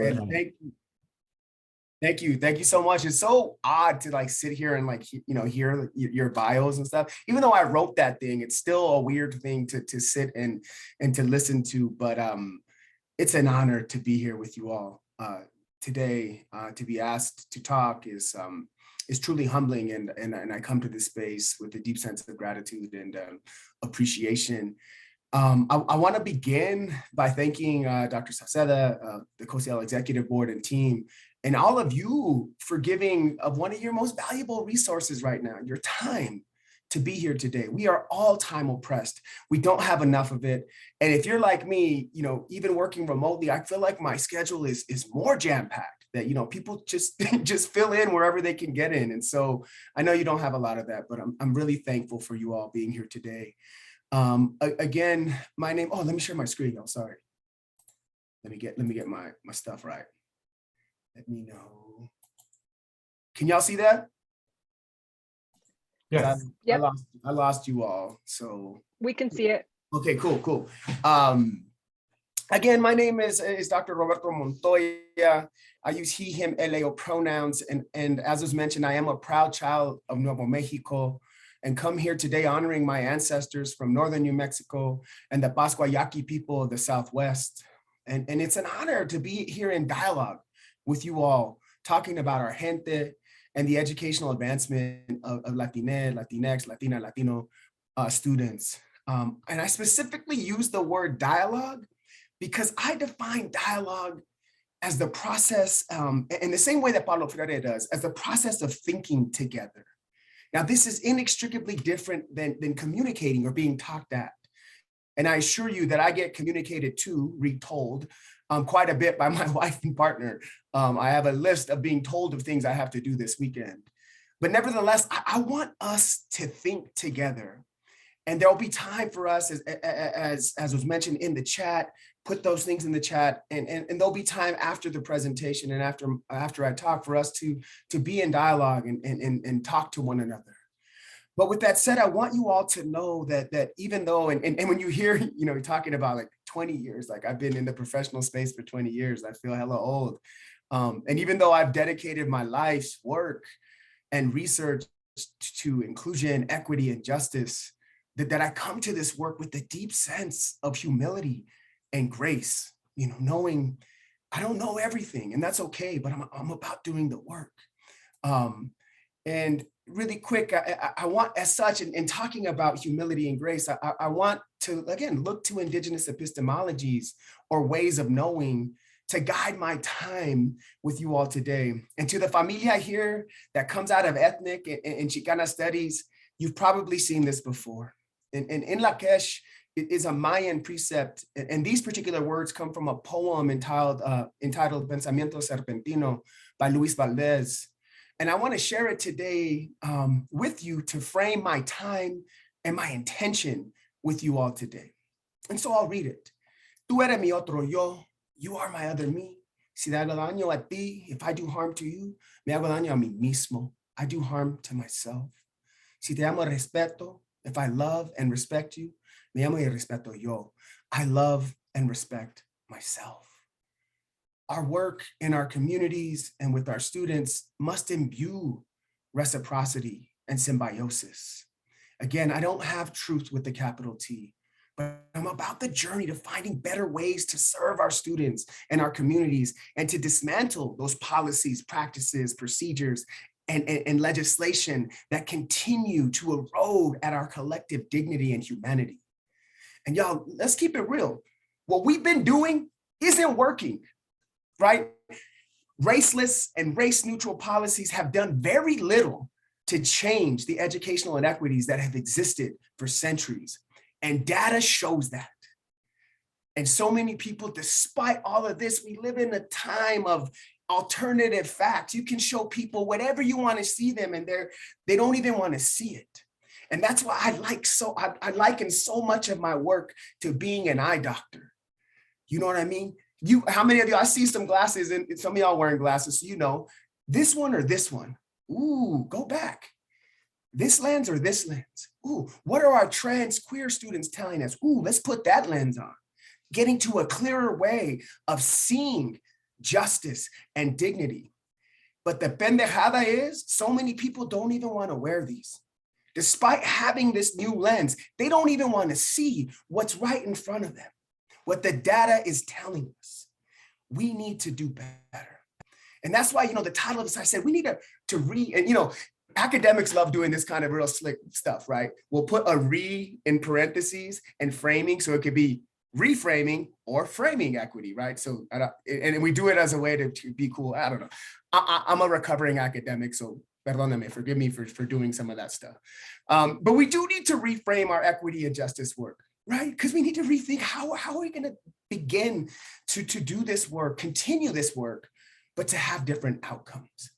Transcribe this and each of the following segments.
And thank you so much. It's so odd to like sit here and like hear your bios and stuff. Even though I wrote that thing, it's still a weird thing to sit and to listen to. But it's an honor to be here with you all today. To be asked to talk is truly humbling, and I come to this space with a deep sense of gratitude and appreciation. I want to begin by thanking Dr. Sauceda, the COSIAL Executive Board and team, and all of you for giving of one of your most valuable resources right now, your time to be here today. We are all time oppressed. We don't have enough of it. And if you're like me, even working remotely, I feel like my schedule is more jam-packed, that, people just fill in wherever they can get in. And so I know you don't have a lot of that, but I'm really thankful for you all being here today. Again, my name, let me share my screen, y'all, sorry. Let me get my stuff right. Let me know. Can y'all see that? Yes. Yep. I lost you all, so. We can see it. Okay, cool. Again, my name is Dr. Roberto Montoya. I use he, him, eleo pronouns, and as was mentioned, I am a proud child of Nuevo Mexico, and come here today honoring my ancestors from northern New Mexico and the Pascuayaqui people of the Southwest. And it's an honor to be here in dialogue with you all, talking about our gente and the educational advancement of Latinx, Latinx, Latina, Latino students. And I specifically use the word dialogue because I define dialogue as the process, in the same way that Paulo Freire does, as the process of thinking together. Now, this is inextricably different than communicating or being talked at. And I assure you that I get communicated to, retold, quite a bit by my wife and partner. I have a list of being told of things I have to do this weekend. But nevertheless, I want us to think together. And there'll be time for us, as was mentioned in the chat, put those things in the chat, and there'll be time after the presentation and after I talk for us to be in dialogue and talk to one another. But with that said, I want you all to know that even though, and when you hear, talking about like 20 years, like I've been in the professional space for 20 years, I feel hella old. And even though I've dedicated my life's work and research to inclusion, equity, and justice, that I come to this work with a deep sense of humility and grace, knowing I don't know everything, and that's okay, but I'm about doing the work. And really quick, I want, as such, in talking about humility and grace, I want to, again, look to indigenous epistemologies or ways of knowing to guide my time with you all today. And to the familia here that comes out of ethnic and Chicana studies, you've probably seen this before. In Lakesh, it is a Mayan precept, and these particular words come from a poem entitled Pensamiento Serpentino by Luis Valdez. And I want to share it today with you to frame my time and my intention with you all today. And so I'll read it. Tú eres mi otro yo, you are my other me. Si te hago daño a ti, if I do harm to you, me hago daño a mí mismo. I do harm to myself. Si te amo respeto, if I love and respect you, me amo y respeto yo. I love and respect myself. Our work in our communities and with our students must imbue reciprocity and symbiosis. Again, I don't have truth with the capital T, but I'm about the journey to finding better ways to serve our students and our communities and to dismantle those policies, practices, procedures, and legislation that continue to erode at our collective dignity and humanity. And y'all, let's keep it real. What we've been doing isn't working, right? Raceless and race-neutral policies have done very little to change the educational inequities that have existed for centuries. And data shows that. And so many people, despite all of this, we live in a time of alternative facts. You can show people whatever you want to see them, and they don't even want to see it. And that's why I liken so much of my work to being an eye doctor. You know what I mean? How many of you, I see some glasses, and some of y'all wearing glasses, so this one or this one? Ooh, go back. This lens or this lens? Ooh, what are our trans queer students telling us? Ooh, let's put that lens on. Getting to a clearer way of seeing justice, and dignity. But the pendejada is, so many people don't even want to wear these. Despite having this new lens, they don't even want to see what's right in front of them, what the data is telling us. We need to do better. And that's why, the title of this, I said, we need to read, and academics love doing this kind of real slick stuff, right? We'll put a in parentheses and framing, so it could be reframing or framing equity, right? So, and we do it as a way to be cool. I don't know. I'm a recovering academic, so perdóname, forgive me for doing some of that stuff. But we do need to reframe our equity and justice work, right? Because we need to rethink how are we going to begin to do this work, continue this work, but to have different outcomes.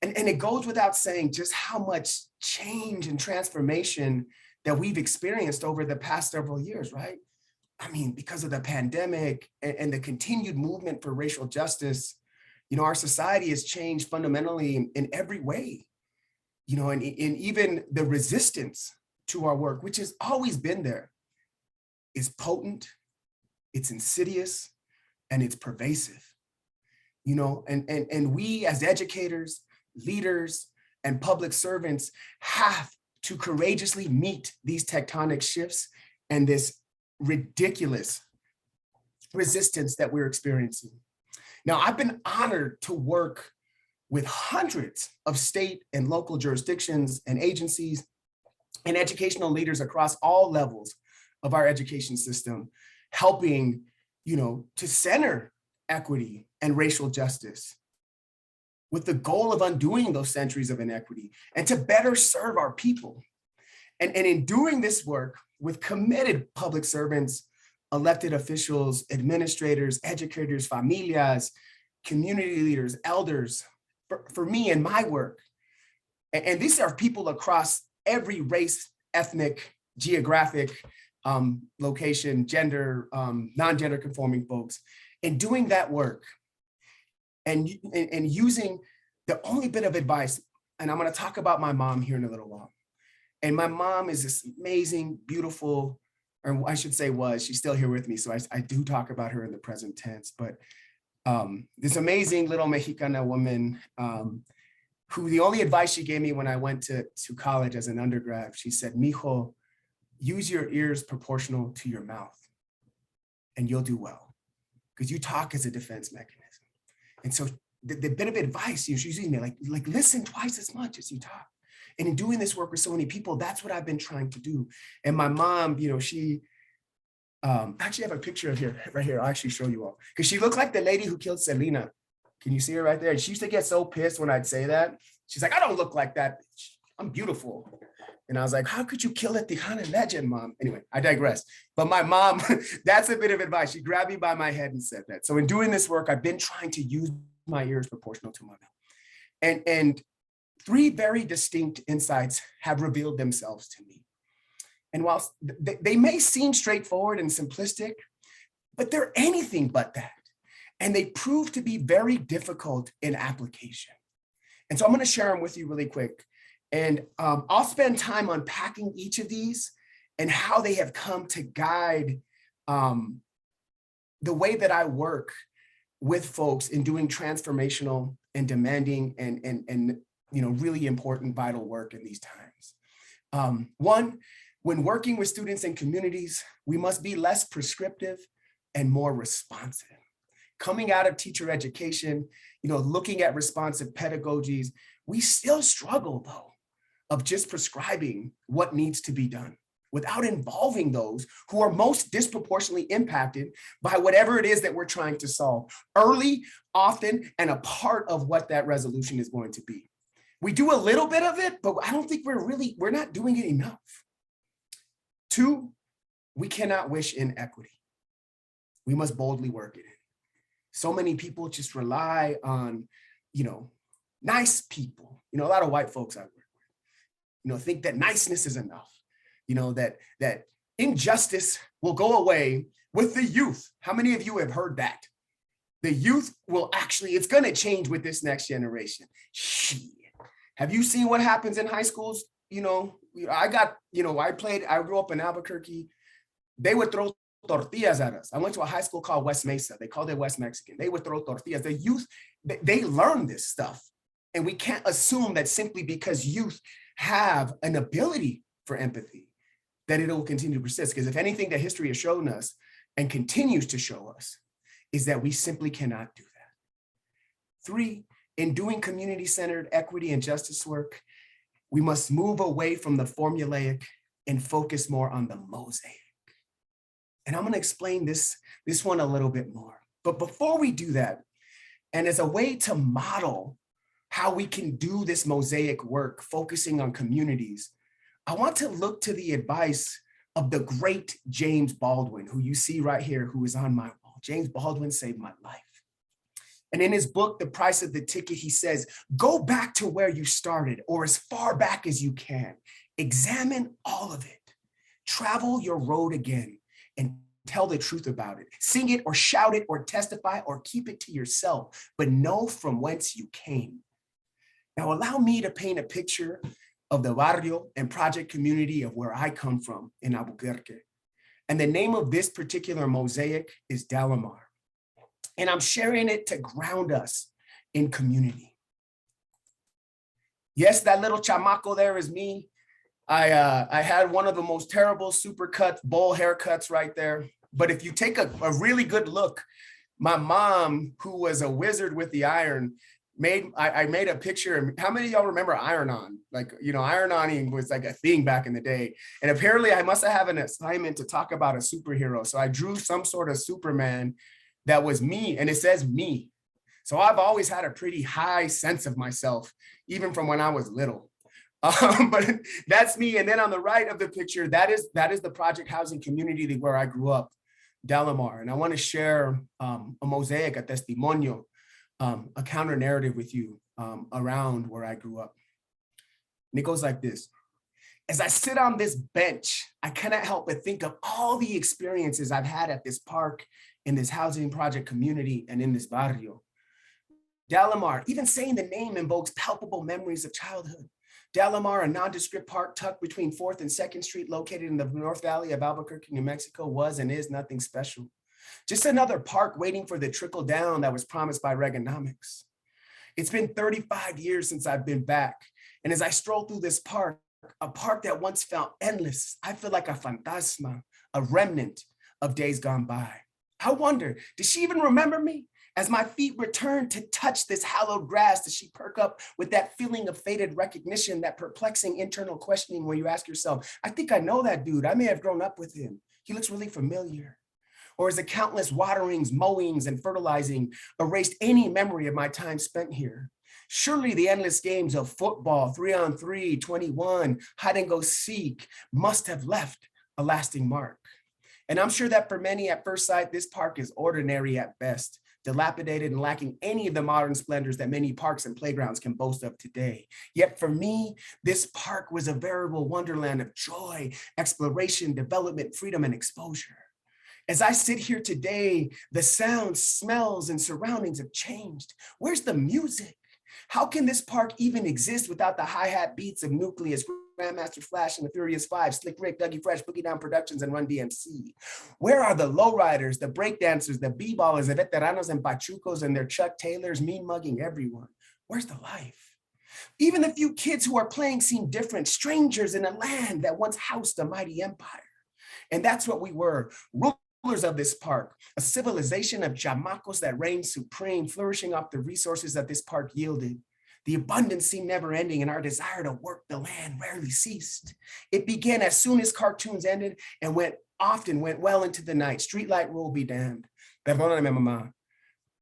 And it goes without saying just how much change and transformation that we've experienced over the past several years, right? I mean, because of the pandemic and the continued movement for racial justice, our society has changed fundamentally in every way, and even the resistance to our work, which has always been there, is potent, it's insidious, and it's pervasive, and we as educators, leaders, and public servants have to courageously meet these tectonic shifts and this ridiculous resistance that we're experiencing. Now, I've been honored to work with hundreds of state and local jurisdictions and agencies and educational leaders across all levels of our education system, helping, to center equity and racial justice with the goal of undoing those centuries of inequity and to better serve our people. And in doing this work with committed public servants, elected officials, administrators, educators, familias, community leaders, elders, for me and my work. And these are people across every race, ethnic, geographic location, gender, non-gender conforming folks. In doing that work and using the only bit of advice, and I'm going to talk about my mom here in a little while. And my mom is this amazing, beautiful, or I should say was, she's still here with me, so I do talk about her in the present tense, but this amazing little Mexicana woman who the only advice she gave me when I went to college as an undergrad, she said, "Mijo, use your ears proportional to your mouth and you'll do well, because you talk as a defense mechanism." And so the bit of advice she's using me, like listen twice as much as you talk. And in doing this work with so many people, that's what I've been trying to do. And my mom, she actually have a picture of her right here. I'll actually show you all, because she looked like the lady who killed Selena. Can you see her right there? And she used to get so pissed when I'd say that. She's like, "I don't look like that. I'm beautiful." And I was like, "How could you kill a Tejana legend, Mom?" Anyway, I digress. But my mom, that's a bit of advice. She grabbed me by my head and said that. So in doing this work, I've been trying to use my ears proportional to my mouth. And three very distinct insights have revealed themselves to me. And whilst they may seem straightforward and simplistic, but they're anything but that. And they prove to be very difficult in application. And so I'm going to share them with you really quick. And I'll spend time unpacking each of these and how they have come to guide the way that I work with folks in doing transformational and demanding and really important, vital work in these times. One, when working with students and communities, we must be less prescriptive and more responsive. Coming out of teacher education, looking at responsive pedagogies, we still struggle though of just prescribing what needs to be done without involving those who are most disproportionately impacted by whatever it is that we're trying to solve early, often, and a part of what that resolution is going to be. We do a little bit of it, but I don't think we're not doing it enough. Two, we cannot wish inequity. We must boldly work it in. So many people just rely on, nice people, a lot of white folks I work with, think that niceness is enough, that injustice will go away with the youth. How many of you have heard that? The youth will it's going to change with this next generation. Shit. Have you seen what happens in high schools? I grew up in Albuquerque. They would throw tortillas at us. I went to a high school called West Mesa. They called it West Mexican. They would throw tortillas. The youth, they learn this stuff. And we can't assume that simply because youth have an ability for empathy, that it will continue to persist. Because if anything that history has shown us and continues to show us is that we simply cannot do that. 3, in doing community-centered equity and justice work, we must move away from the formulaic and focus more on the mosaic. And I'm going to explain this one a little bit more. But before we do that, and as a way to model how we can do this mosaic work, focusing on communities, I want to look to the advice of the great James Baldwin, who you see right here, who is on my wall. James Baldwin saved my life. And in his book, The Price of the Ticket, he says, go back to where you started, or as far back as you can. Examine all of it. Travel your road again and tell the truth about it. Sing it or shout it or testify or keep it to yourself, but know from whence you came. Now, allow me to paint a picture of the barrio and project community of where I come from in Albuquerque. And the name of this particular mosaic is Dalamar. And I'm sharing it to ground us in community. Yes, that little chamaco there is me. I had one of the most terrible supercuts, bowl haircuts right there. But if you take a really good look, my mom, who was a wizard with the iron, I made a picture. How many of y'all remember iron-on? Like, iron-oning was like a thing back in the day. And apparently I must have an assignment to talk about a superhero. So I drew some sort of Superman that was me, and it says me. So I've always had a pretty high sense of myself, even from when I was little. But that's me. And then on the right of the picture, that is the project housing community where I grew up, Dalamar. And I want to share a mosaic, a testimonio, a counter narrative with you around where I grew up. And it goes like this. As I sit on this bench, I cannot help but think of all the experiences I've had at this park, in this housing project community, and in this barrio. Dalamar, even saying the name invokes palpable memories of childhood. Dalamar, a nondescript park tucked between 4th and 2nd Street, located in the North Valley of Albuquerque, New Mexico, was and is nothing special. Just another park waiting for the trickle down that was promised by Reaganomics. It's been 35 years since I've been back. And as I stroll through this park, a park that once felt endless, I feel like a fantasma, a remnant of days gone by. I wonder, does she even remember me? As my feet return to touch this hallowed grass, does she perk up with that feeling of faded recognition, that perplexing internal questioning where you ask yourself, I think I know that dude. I may have grown up with him. He looks really familiar. Or as the countless waterings, mowings, and fertilizing erased any memory of my time spent here? Surely the endless games of football, 3-on-3, 21, hide and go seek must have left a lasting mark. And I'm sure that for many at first sight, this park is ordinary at best, dilapidated and lacking any of the modern splendors that many parks and playgrounds can boast of today. Yet for me, this park was a veritable wonderland of joy, exploration, development, freedom, and exposure. As I sit here today, the sounds, smells, and surroundings have changed. Where's the music? How can this park even exist without the hi-hat beats of Nucleus, Grandmaster Flash and the Furious Five, Slick Rick, Dougie Fresh, Boogie Down Productions, and Run DMC? Where are the lowriders, the breakdancers, the b-ballers, the veteranos and pachucos and their Chuck Taylors mean mugging everyone? Where's the life? Even the few kids who are playing seem different, strangers in a land that once housed a mighty empire. And that's what we were, rulers of this park, a civilization of chamacos that reigned supreme, flourishing off the resources that this park yielded. The abundance seemed never ending, and our desire to work the land rarely ceased. It began as soon as cartoons ended and often went well into the night. Streetlight rule be damned. Perdóname, mamá.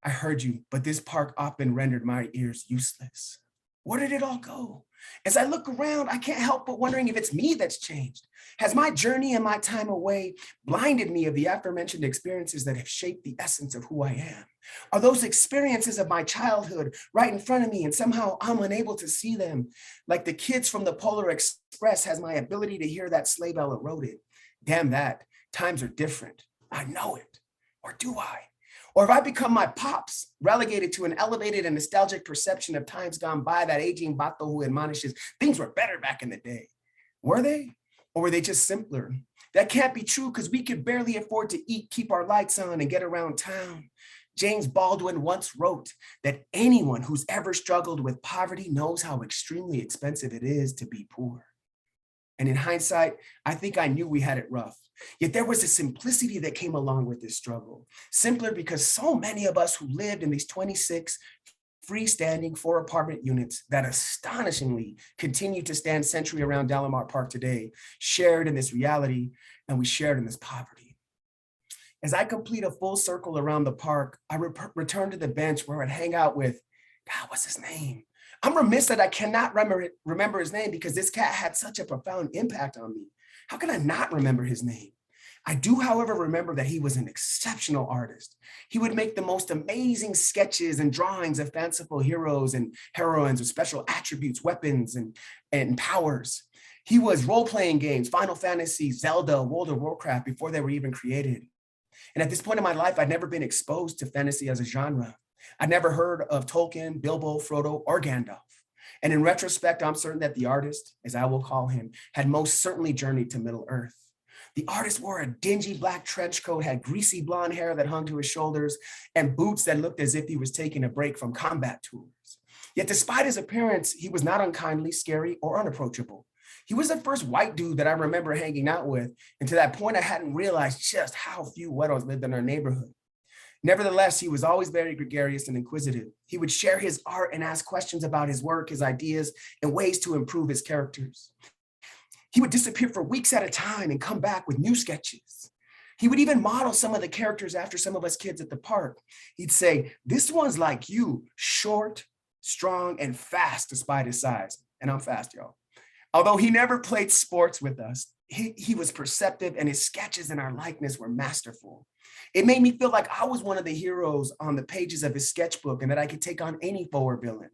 I heard you, but this park often rendered my ears useless. Where did it all go? As I look around, I can't help but wondering if it's me that's changed. Has my journey and my time away blinded me of the aforementioned experiences that have shaped the essence of who I am? Are those experiences of my childhood right in front of me and somehow I'm unable to see them? Like the kids from the Polar Express, has my ability to hear that sleigh bell eroded? Damn that, times are different. I know it, or do I? Or have I become my pops, relegated to an elevated and nostalgic perception of times gone by, that aging vato who admonishes things were better back in the day? Were they? Or were they just simpler? That can't be true because we could barely afford to eat, keep our lights on, and get around town. James Baldwin once wrote that anyone who's ever struggled with poverty knows how extremely expensive it is to be poor. And in hindsight, I think I knew we had it rough. Yet there was a simplicity that came along with this struggle, simpler because so many of us who lived in these 26 freestanding 4-apartment units that astonishingly continue to stand century around Dalamar Park today, shared in this reality, and we shared in this poverty. As I complete a full circle around the park, I return to the bench where I'd hang out with, God, what's his name? I'm remiss that I cannot remember his name because this cat had such a profound impact on me. How can I not remember his name? I do, however, remember that he was an exceptional artist. He would make the most amazing sketches and drawings of fanciful heroes and heroines with special attributes, weapons, and powers. He was role-playing games, Final Fantasy, Zelda, World of Warcraft before they were even created. And at this point in my life, I'd never been exposed to fantasy as a genre. I'd never heard of Tolkien, Bilbo, Frodo, or Gandalf. And in retrospect, I'm certain that the artist, as I will call him, had most certainly journeyed to Middle Earth. The artist wore a dingy black trench coat, had greasy blonde hair that hung to his shoulders, and boots that looked as if he was taking a break from combat tours. Yet despite his appearance, he was not unkindly, scary, or unapproachable. He was the first white dude that I remember hanging out with, and to that point, I hadn't realized just how few Wedos lived in our neighborhood. Nevertheless, he was always very gregarious and inquisitive. He would share his art and ask questions about his work, his ideas, and ways to improve his characters. He would disappear for weeks at a time and come back with new sketches. He would even model some of the characters after some of us kids at the park. He'd say, "This one's like you, short, strong, and fast despite his size." And I'm fast, y'all. Although he never played sports with us, he was perceptive and his sketches and our likeness were masterful. It made me feel like I was one of the heroes on the pages of his sketchbook and that I could take on any foe or villain.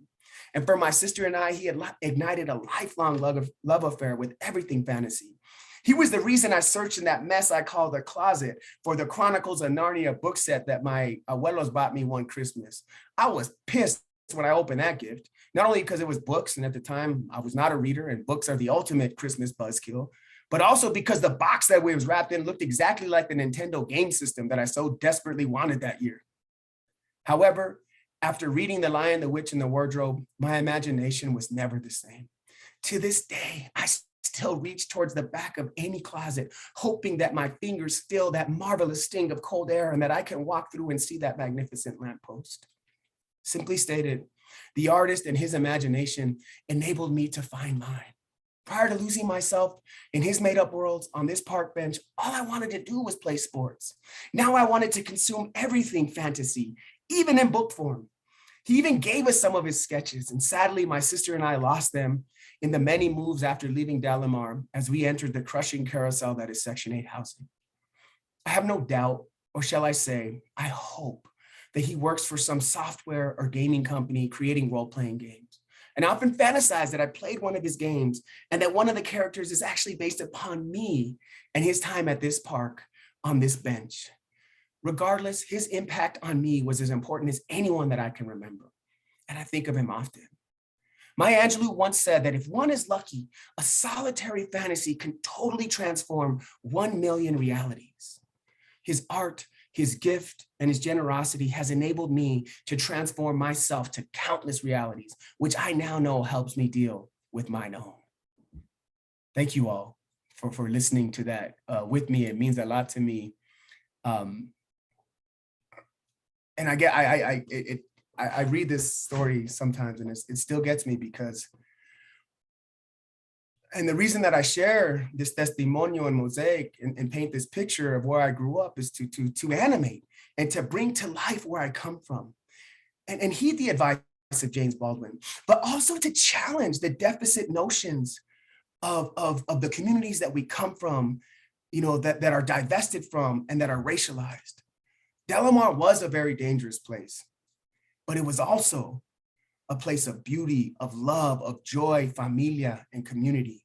And for my sister and I, he had ignited a lifelong love affair with everything fantasy. He was the reason I searched in that mess I call the closet for the Chronicles of Narnia book set that my abuelos bought me one Christmas. I was pissed when I opened that gift, not only because it was books, and at the time I was not a reader and books are the ultimate Christmas buzzkill, but also because the box that it was wrapped in looked exactly like the Nintendo game system that I so desperately wanted that year. However, after reading The Lion, the Witch, and the Wardrobe, my imagination was never the same. To this day, I still reach towards the back of any closet, hoping that my fingers feel that marvelous sting of cold air and that I can walk through and see that magnificent lamppost. Simply stated, the artist and his imagination enabled me to find mine. Prior to losing myself in his made-up worlds on this park bench, all I wanted to do was play sports. Now I wanted to consume everything fantasy, even in book form. He even gave us some of his sketches, and sadly, my sister and I lost them in the many moves after leaving Dalamar as we entered the crushing carousel that is Section 8 housing. I have no doubt, or shall I say, I hope that he works for some software or gaming company creating role-playing games. And I often fantasize that I played one of his games and that one of the characters is actually based upon me and his time at this park on this bench. Regardless, his impact on me was as important as anyone that I can remember. And I think of him often. Maya Angelou once said that if one is lucky, a solitary fantasy can totally transform 1 million realities. His art, his gift, and his generosity has enabled me to transform myself to countless realities, which I now know helps me deal with mine own. Thank you all for listening to that with me. It means a lot to me. And I read this story sometimes and it still gets me because, and the reason that I share this testimonio and mosaic and paint this picture of where I grew up is to animate and to bring to life where I come from and heed the advice of James Baldwin, but also to challenge the deficit notions of the communities that we come from, you know, that are divested from and that are racialized. Dalamar was a very dangerous place, but it was also a place of beauty, of love, of joy, familia, and community.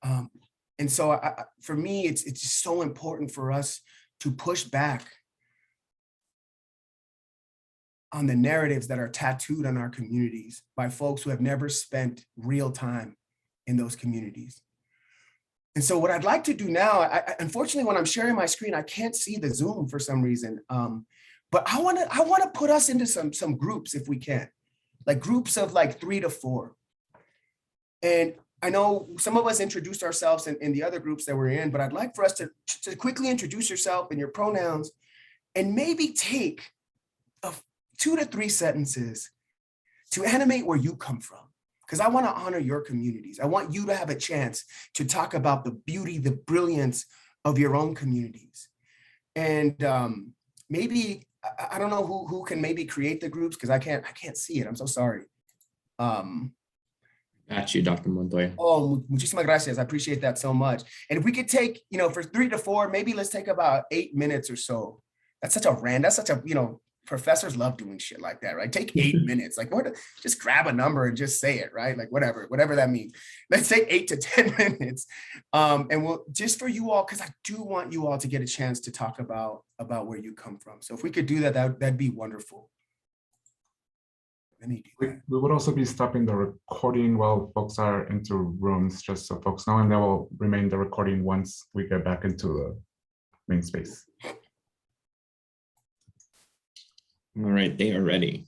And so for me, it's just so important for us to push back on the narratives that are tattooed on our communities by folks who have never spent real time in those communities. And so what I'd like to do now, unfortunately, when I'm sharing my screen, I can't see the Zoom for some reason. But I want to put us into some groups if we can, like groups of like 3 to 4. And I know some of us introduced ourselves in the other groups that we're in, but I'd like for us to quickly introduce yourself and your pronouns, and maybe take 2 to 3 sentences to animate where you come from. Because I want to honor your communities. I want you to have a chance to talk about the beauty, the brilliance of your own communities. And maybe, I don't know who can maybe create the groups, because I can't see it. I'm so sorry. Got you, Dr. Montoya. Oh, muchísimas gracias. I appreciate that so much. And if we could take, for 3 to 4, maybe let's take about 8 minutes or so. That's such a, professors love doing shit like that, right? Take 8 minutes, like what? Just grab a number and just say it, right? Like whatever that means. Let's take 8 to 10 minutes. And we'll, just for you all, because I do want you all to get a chance to talk about where you come from. So if we could do that, that'd be wonderful. Let me do that. We would also be stopping the recording while folks are into rooms, just so folks know, and that will remain the recording once we get back into the main space. All right, they are ready.